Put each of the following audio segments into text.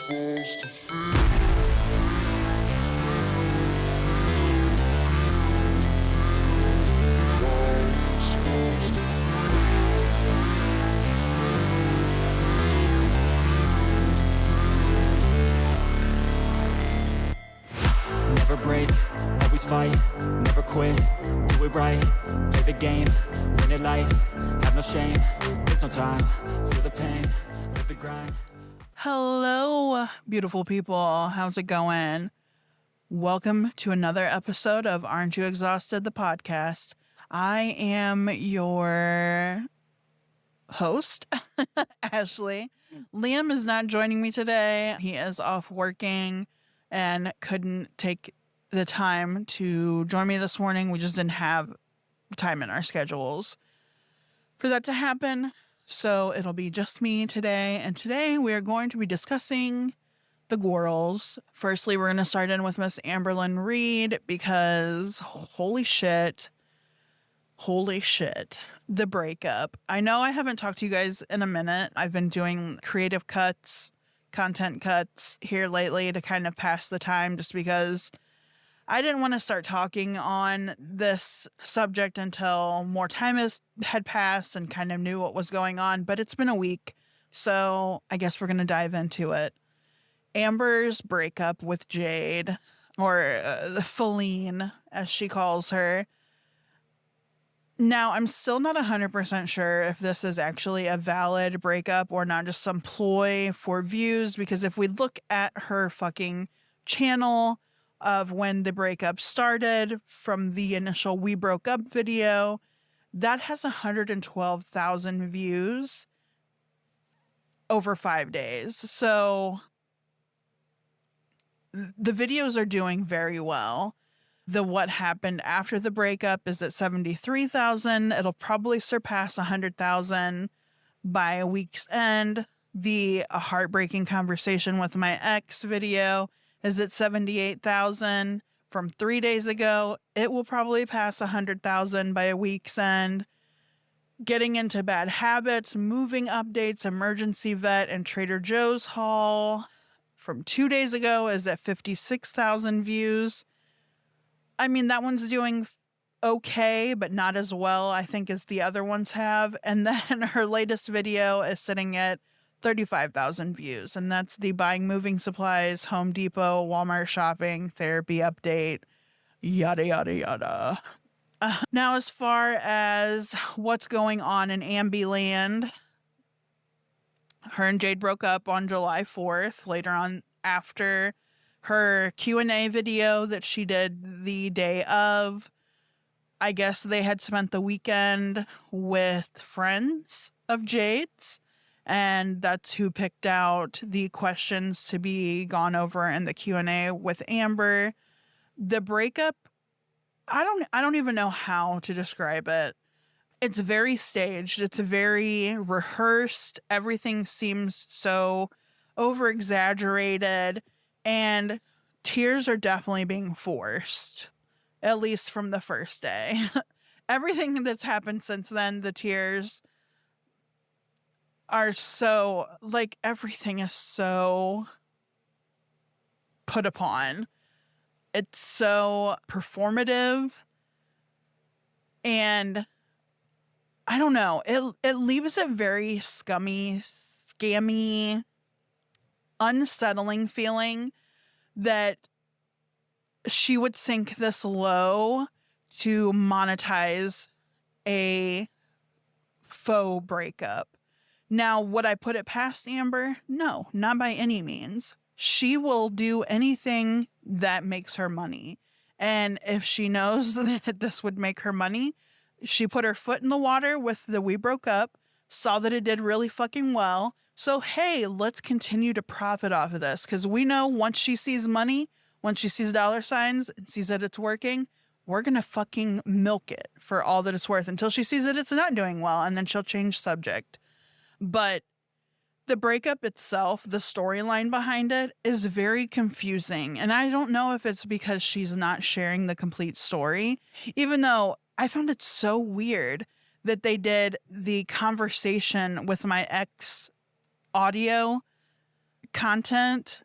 Never break, always fight, never quit, do it right, play the game, win it life, have no shame, there's no time, feel the pain, live the grind. Hello, beautiful people. How's it going? Welcome to another episode of Aren't You Exhausted, the podcast. I am your host, Ashley. Liam is not joining me today. He is off working and couldn't take the time to join me this morning. We just didn't have time in our schedules for that to happen. So it'll be just me today. And today we are going to be discussing the girls. Firstly, we're going to start in with Miss Amberlynn Reid because holy shit, the breakup. I know I haven't talked to you guys in a minute. I've been doing creative cuts, content cuts here lately to kind of pass the time just because I didn't want to start talking on this subject until more time had passed and kind of knew what was going on, but it's been a week, so I guess we're going to dive into it. Amber's breakup with Jade, or the Feline, as she calls her. Now, I'm still not 100% sure if this is actually a valid breakup or not just some ploy for views, because if we look at her fucking channel of when the breakup started from the initial We Broke Up video, that has 112,000 views over 5 days. So the videos are doing very well. The what happened after the breakup is at 73,000. It'll probably surpass 100,000 by a week's end. The A Heartbreaking Conversation with My Ex video is at 78,000 from 3 days ago. It will probably pass 100,000 by a week's end. Getting Into Bad Habits, Moving Updates, Emergency Vet, and Trader Joe's haul from 2 days ago is at 56,000 views. I mean, that one's doing okay, but not as well, I think, as the other ones have. And then her latest video is sitting at 35,000 views. And that's the buying moving supplies, Home Depot, Walmart shopping, therapy update, yada, yada, yada. Now, as far as what's going on in Amberland, her and Jade broke up on July 4th, later on after her Q&A video that she did the day of. I guess they had spent the weekend with friends of Jade's, and that's who picked out the questions to be gone over in the Q&A with Amber. The breakup, I don't even know how to describe it. It's very staged. It's very rehearsed. Everything seems so over-exaggerated. And tears are definitely being forced, at least from the first day. Everything that's happened since then, the tears are so, like, everything is so put upon. It's so performative. And I don't know, it leaves a very scummy, scammy, unsettling feeling that she would sink this low to monetize a faux breakup. Now, would I put it past Amber? No, not by any means. She will do anything that makes her money. And if she knows that this would make her money, she put her foot in the water with the We Broke Up, saw that it did really fucking well. So, hey, let's continue to profit off of this, because we know once she sees money, once she sees dollar signs and sees that it's working, we're going to fucking milk it for all that it's worth until she sees that it's not doing well, and then she'll change subject. But the breakup itself, the storyline behind it, is very confusing. And I don't know if it's because she's not sharing the complete story, even though I found it so weird that they did the conversation with my ex audio content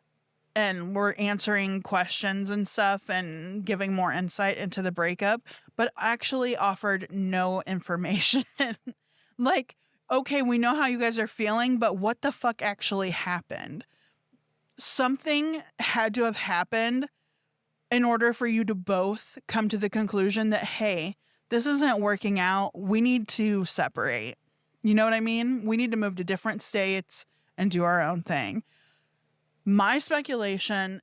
and we're answering questions and stuff and giving more insight into the breakup, but actually offered no information. Like, okay, we know how you guys are feeling, but what the fuck actually happened? Something had to have happened in order for you to both come to the conclusion that, hey, this isn't working out. We need to separate. You know what I mean? We need to move to different states and do our own thing. My speculation,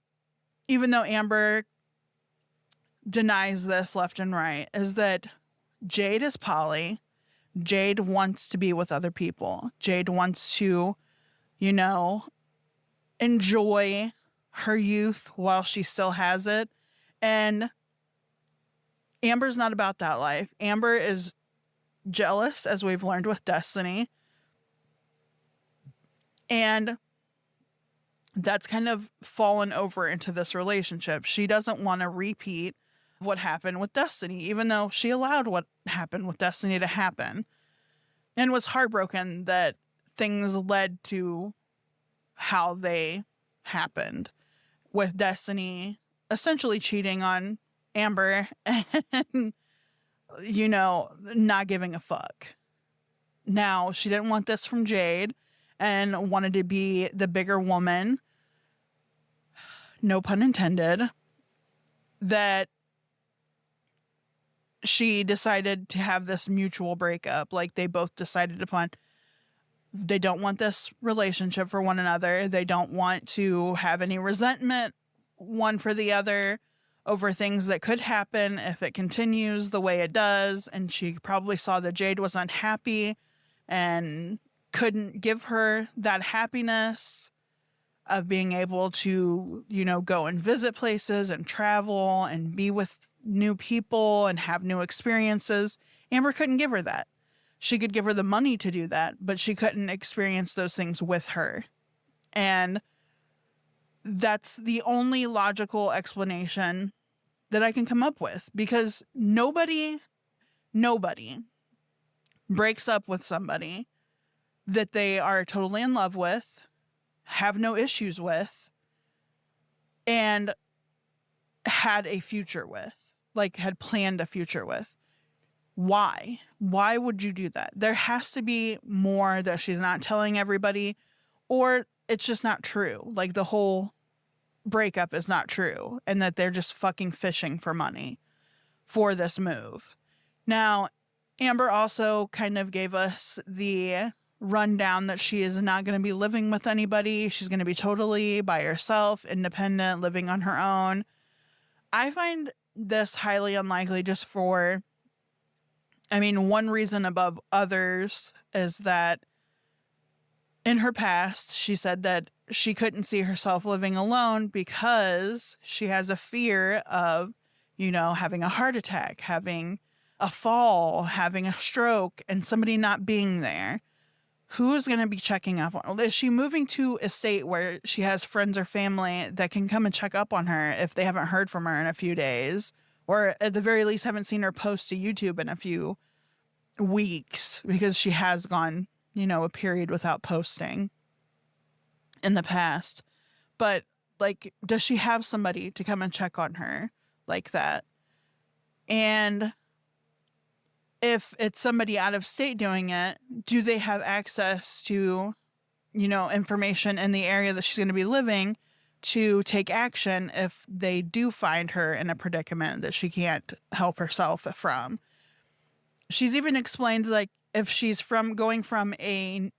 even though Amber denies this left and right, is that Jade is poly. Jade wants to be with other people. Jade wants to, you know, enjoy her youth while she still has it. And Amber's not about that life. Amber is jealous, as we've learned with Destiny. And that's kind of fallen over into this relationship. She doesn't want to repeat what happened with Destiny, even though she allowed what happened with Destiny to happen and was heartbroken that things led to how they happened, with Destiny essentially cheating on Amber and, you know, not giving a fuck. Now, she didn't want this from Jade and wanted to be the bigger woman, no pun intended, that she decided to have this mutual breakup. Like, they both decided upon, they don't want this relationship for one another. They don't want to have any resentment one for the other over things that could happen if it continues the way it does. And she probably saw that Jade was unhappy and couldn't give her that happiness of being able to, you know, go and visit places and travel and be with new people and have new experiences. Amber couldn't give her that. She could give her the money to do that, but she couldn't experience those things with her. And that's the only logical explanation that I can come up with, because nobody breaks up with somebody that they are totally in love with, have no issues with, and had a future with, like had planned a future with. Why? Why would you do that? There has to be more that she's not telling everybody, or it's just not true. Like, the whole breakup is not true, and that they're just fucking fishing for money for this move. Now, Amber also kind of gave us the rundown that she is not going to be living with anybody. She's going to be totally by herself, independent, living on her own. I find this highly unlikely, just for, I mean, one reason above others is that in her past, she said that she couldn't see herself living alone because she has a fear of, you know, having a heart attack, having a fall, having a stroke, and somebody not being there. Who is going to be checking up on her? Is she moving to a state where she has friends or family that can come and check up on her if they haven't heard from her in a few days, or at the very least haven't seen her post to YouTube in a few weeks, because she has gone, you know, a period without posting in the past? But, like, does she have somebody to come and check on her like that? And if it's somebody out of state doing it, do they have access to, you know, information in the area that she's going to be living to take action if they do find her in a predicament that she can't help herself from? She's even explained, like, if she's going from a,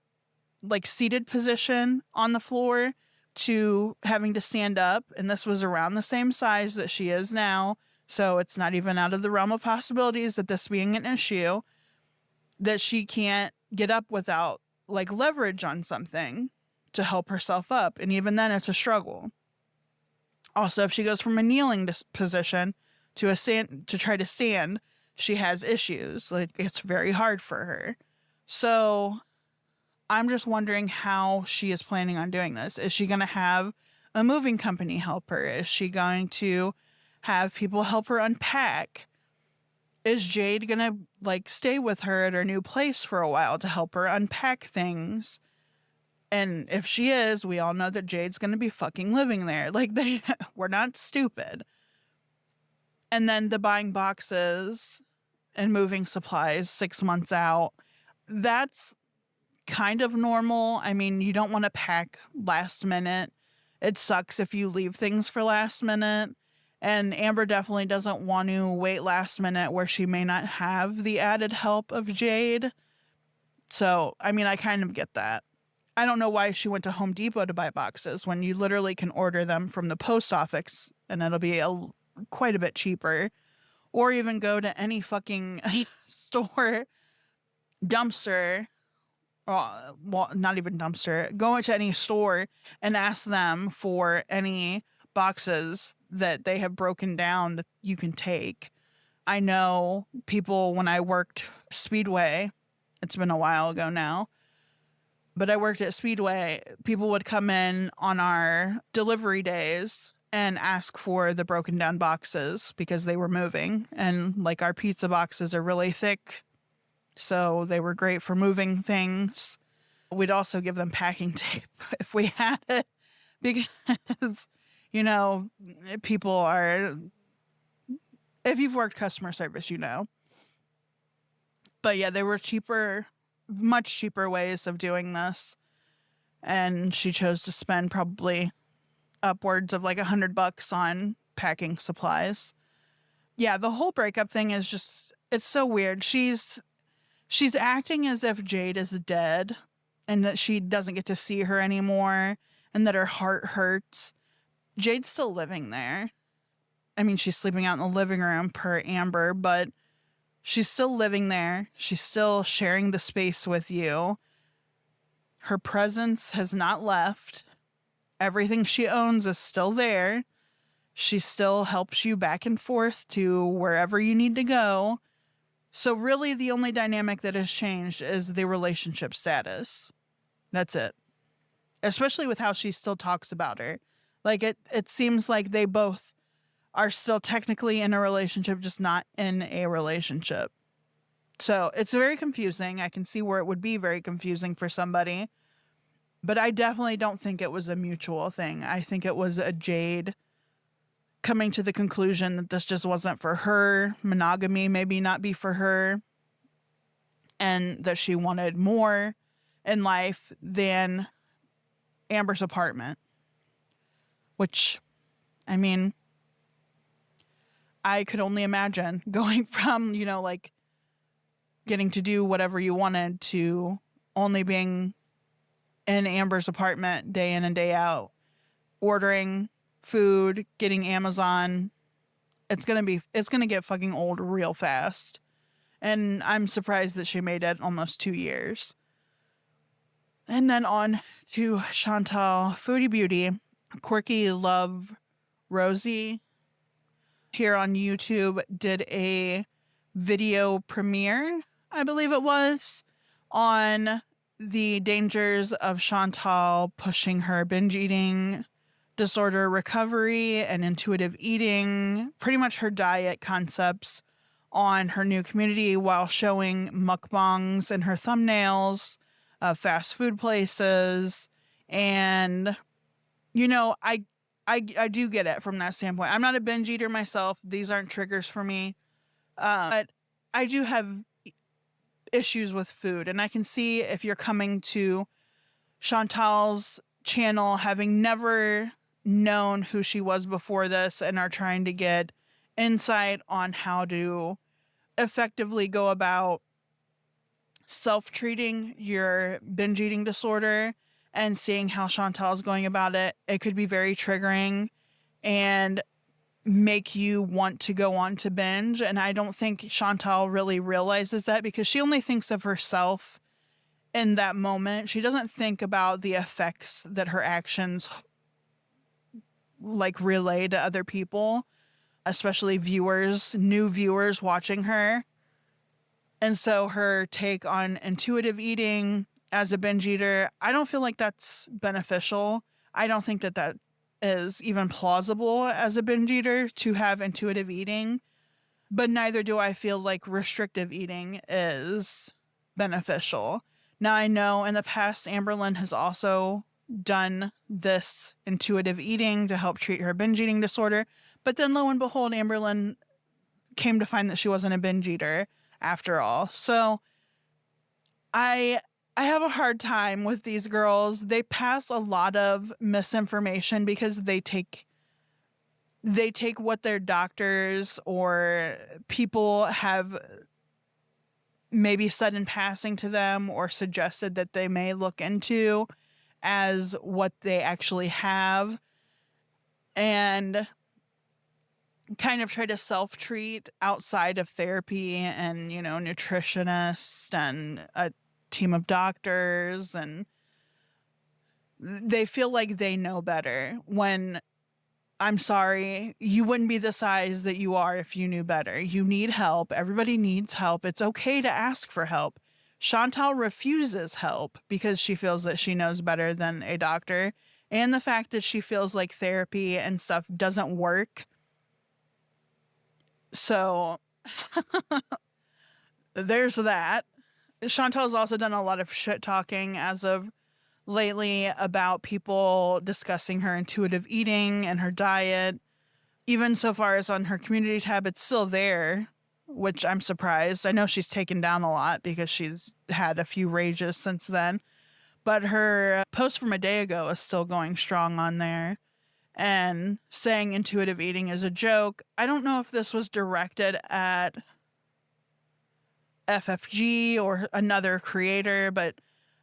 like, seated position on the floor to having to stand up, and this was around the same size that she is now, so it's not even out of the realm of possibilities that this being an issue, that she can't get up without, like, leverage on something to help herself up. And even then, it's a struggle. Also, if she goes from a kneeling position to try to stand, she has issues. Like, it's very hard for her. So I'm just wondering how she is planning on doing this. Is she going to have a moving company help her? Is she going to have people help her unpack? Is Jade going to, like, stay with her at her new place for a while to help her unpack things And if she is, we all know that Jade's going to be fucking living there. Like, we're not stupid. And then the buying boxes and moving supplies 6 months out, that's kind of normal. I mean, you don't want to pack last minute. It sucks if you leave things for last minute. And Amber definitely doesn't want to wait last minute where she may not have the added help of Jade. So, I mean, I kind of get that. I don't know why she went to Home Depot to buy boxes when you literally can order them from the post office and it'll be quite a bit cheaper. Or even go to any fucking store, dumpster, well, not even dumpster, go into any store and ask them for any boxes that they have broken down that you can take. I know people, when I worked Speedway, it's been a while ago now, but I worked at Speedway, people would come in on our delivery days and ask for the broken down boxes because they were moving. And like our pizza boxes are really thick, so they were great for moving things. We'd also give them packing tape if we had it because, you know, people are, if you've worked customer service, you know. But yeah, there were cheaper, much cheaper ways of doing this. And she chose to spend probably upwards of like $100 on packing supplies. Yeah, the whole breakup thing is just, it's so weird. She's acting as if Jade is dead and that she doesn't get to see her anymore and that her heart hurts. Jade's still living there. I mean, she's sleeping out in the living room per Amber, but she's still living there. She's still sharing the space with you. Her presence has not left. Everything she owns is still there. She still helps you back and forth to wherever you need to go. So really the only dynamic that has changed is the relationship status. That's it. Especially with how she still talks about her. Like it seems like they both are still technically in a relationship, just not in a relationship. So it's very confusing. I can see where it would be very confusing for somebody. But I definitely don't think it was a mutual thing. I think it was a Jade coming to the conclusion that this just wasn't for her. Monogamy maybe not be for her. And that she wanted more in life than Amber's apartment. Which, I mean, I could only imagine going from, you know, like getting to do whatever you wanted to only being in Amber's apartment day in and day out, ordering food, getting Amazon. It's going to get fucking old real fast. And I'm surprised that she made it almost 2 years. And then on to Chantal Foodie Beauty. Quirky Love Rosie here on YouTube did a video premiere, I believe it was, on the dangers of Chantal pushing her binge eating disorder recovery and intuitive eating, pretty much her diet concepts on her new community while showing mukbangs in her thumbnails of fast food places. And, you know, I do get it from that standpoint. I'm not a binge eater myself. These aren't triggers for me. But I do have issues with food. And I can see if you're coming to Chantal's channel, having never known who she was before this and are trying to get insight on how to effectively go about self-treating your binge eating disorder and seeing how Chantal's going about it. It could be very triggering and make you want to go on to binge. And I don't think Chantal really realizes that because she only thinks of herself in that moment. She doesn't think about the effects that her actions like relay to other people, especially viewers, new viewers watching her. And so her take on intuitive eating as a binge eater, I don't feel like that's beneficial. I don't think that that is even plausible as a binge eater to have intuitive eating, but neither do I feel like restrictive eating is beneficial. Now, I know in the past, Amberlynn has also done this intuitive eating to help treat her binge eating disorder. But then lo and behold, Amberlynn came to find that she wasn't a binge eater after all. So I have a hard time with these girls. They pass a lot of misinformation because they take what their doctors or people have maybe said in passing to them or suggested that they may look into as what they actually have, and kind of try to self-treat outside of therapy and, nutritionists and a team of doctors, and they feel like they know better when, I'm sorry, you wouldn't be the size that you are if you knew better. You need help. Everybody needs help. It's okay to ask for help. Chantal refuses help because she feels that she knows better than a doctor. And the fact that she feels like therapy and stuff doesn't work. So there's that. Chantal's also done a lot of shit talking as of lately about people discussing her intuitive eating and her diet. Even so far as on her community tab, it's still there, which I'm surprised. I know she's taken down a lot because she's had a few rages since then. But her post from a day ago is still going strong on there and saying intuitive eating is a joke. I don't know if this was directed at FFG or another creator, but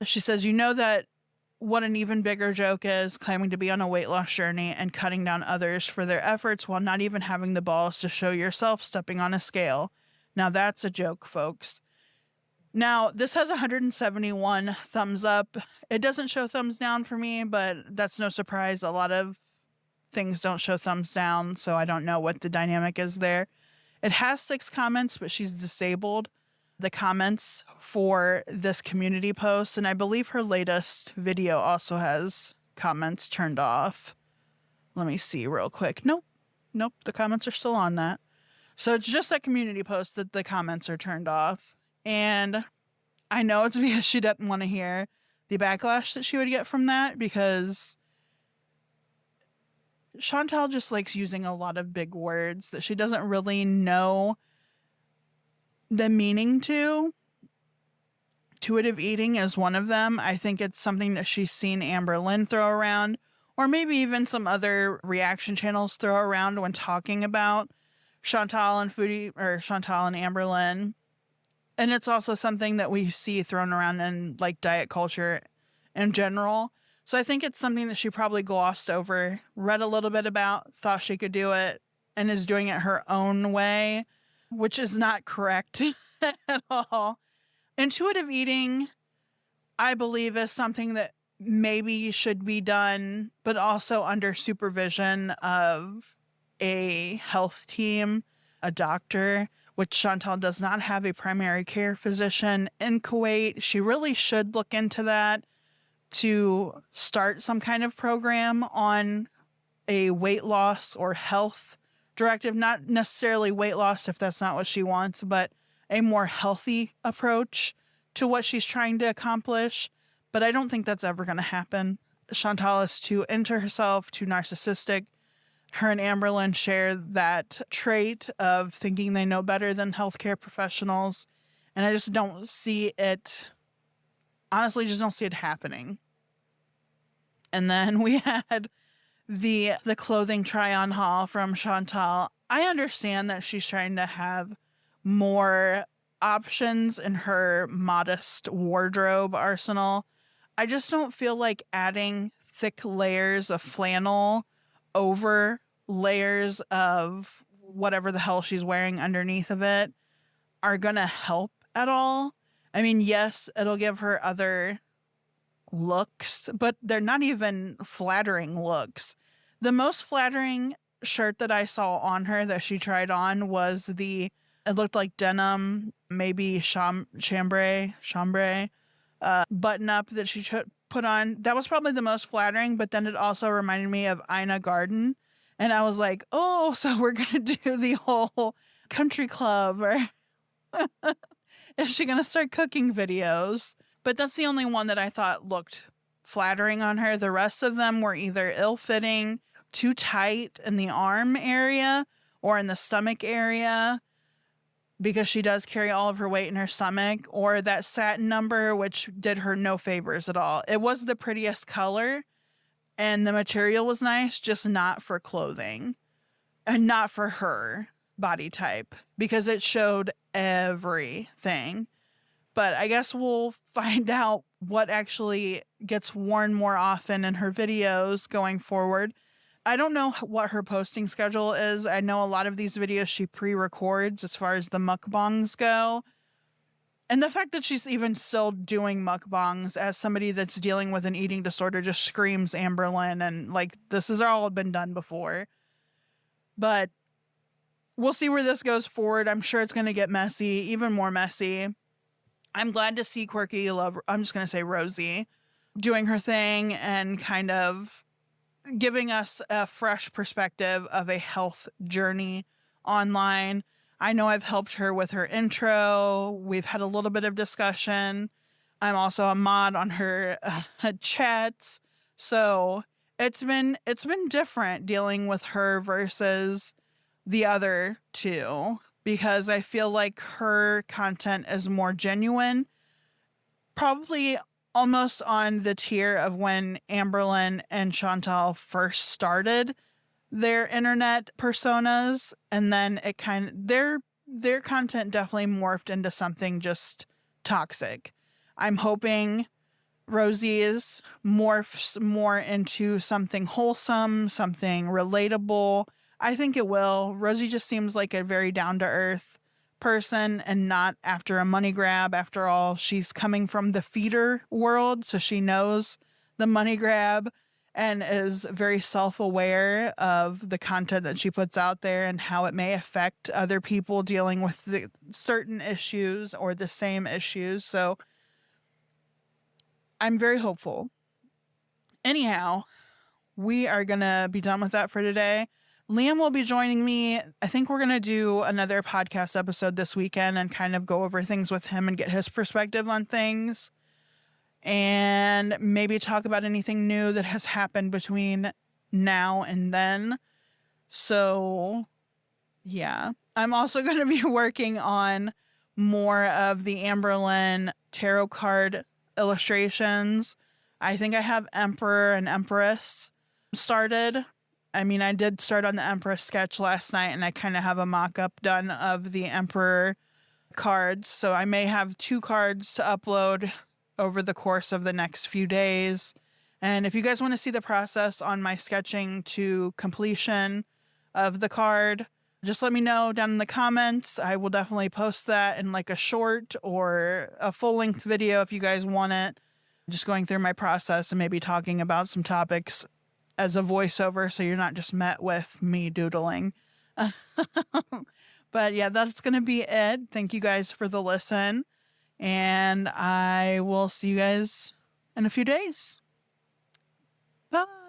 she says, that what an even bigger joke is claiming to be on a weight loss journey and cutting down others for their efforts while not even having the balls to show yourself stepping on a scale. Now that's a joke, folks. Now, this has 171 thumbs up. It doesn't show thumbs down for me, but that's no surprise. A lot of things don't show thumbs down, so I don't know what the dynamic is there. It has 6 comments, but she's disabled the comments for this community post, and I believe her latest video also has comments turned off. Let me see real quick. Nope, the comments are still on that. So it's just that community post that the comments are turned off, and I know it's because she didn't want to hear the backlash that she would get from that, because Chantal just likes using a lot of big words that she doesn't really know the meaning to. Intuitive eating is one of them. I think it's something that she's seen Amberlynn throw around, or maybe even some other reaction channels throw around when talking about Chantal and Amberlynn. And it's also something that we see thrown around in like diet culture in general. So I think it's something that she probably glossed over, read a little bit about, thought she could do it, and is doing it her own way, which is not correct at all. Intuitive eating, I believe, is something that maybe should be done, but also under supervision of a health team, a doctor, which Chantal does not have a primary care physician in Kuwait. She really should look into that to start some kind of program on a weight loss or health directive, not necessarily weight loss if that's not what she wants, but a more healthy approach to what she's trying to accomplish. But I don't think that's ever going to happen. Chantal is too into herself, too narcissistic. Her and Amberlynn share that trait of thinking they know better than healthcare professionals. And I just don't see it, honestly, just don't see it happening. And then we had the clothing try-on haul from Chantal. I understand that she's trying to have more options in her modest wardrobe arsenal. I just don't feel like adding thick layers of flannel over layers of whatever the hell she's wearing underneath of it are gonna help at all. I mean, yes, it'll give her other looks, but they're not even flattering looks. The most flattering shirt that I saw on her that she tried on was it looked like denim, maybe chambray button up that she put on. That was probably the most flattering, but then it also reminded me of Ina Garden. And I was like, oh, so we're going to do the whole country club, or is she going to start cooking videos? But that's the only one that I thought looked flattering on her. The rest of them were either ill-fitting, too tight in the arm area or in the stomach area, because she does carry all of her weight in her stomach, or that satin number, which did her no favors at all. It was the prettiest color and the material was nice, just not for clothing and not for her body type, because it showed everything. But I guess we'll find out what actually gets worn more often in her videos going forward. I don't know what her posting schedule is. I know a lot of these videos she pre-records as far as the mukbangs go. And the fact that she's even still doing mukbangs as somebody that's dealing with an eating disorder just screams Amberlynn, and like, this has all been done before. But we'll see where this goes forward. I'm sure it's going to get messy, even more messy. I'm glad to see Quirky Love, I'm just going to say Rosie, doing her thing and kind of giving us a fresh perspective of a health journey online. I know I've helped her with her intro. We've had a little bit of discussion. I'm also a mod on her chats. So it's been different dealing with her versus the other two, because I feel like her content is more genuine, probably almost on the tier of when Amberlynn and Chantal first started their internet personas, and then it kind of their content definitely morphed into something just toxic. I'm hoping Rosie's morphs more into something wholesome, something relatable. I think it will. Rosie just seems like a very down-to-earth person and not after a money grab. After all, she's coming from the feeder world, so she knows the money grab and is very self-aware of the content that she puts out there and how it may affect other people dealing with the certain issues or the same issues. So I'm very hopeful. Anyhow, we are going to be done with that for today. Liam will be joining me. I think we're going to do another podcast episode this weekend and kind of go over things with him and get his perspective on things, and maybe talk about anything new that has happened between now and then. So, yeah. I'm also going to be working on more of the Amberlynn tarot card illustrations. I think I have Emperor and Empress started. I mean, I did start on the Empress sketch last night, and I kind of have a mock-up done of the Emperor cards. So I may have 2 cards to upload over the course of the next few days. And if you guys want to see the process on my sketching to completion of the card, just let me know down in the comments. I will definitely post that in like a short or a full-length video if you guys want it. Just going through my process and maybe talking about some topics as a voiceover, so you're not just met with me doodling. But yeah, that's going to be it. Thank you guys for the listen, and I will see you guys in a few days. Bye.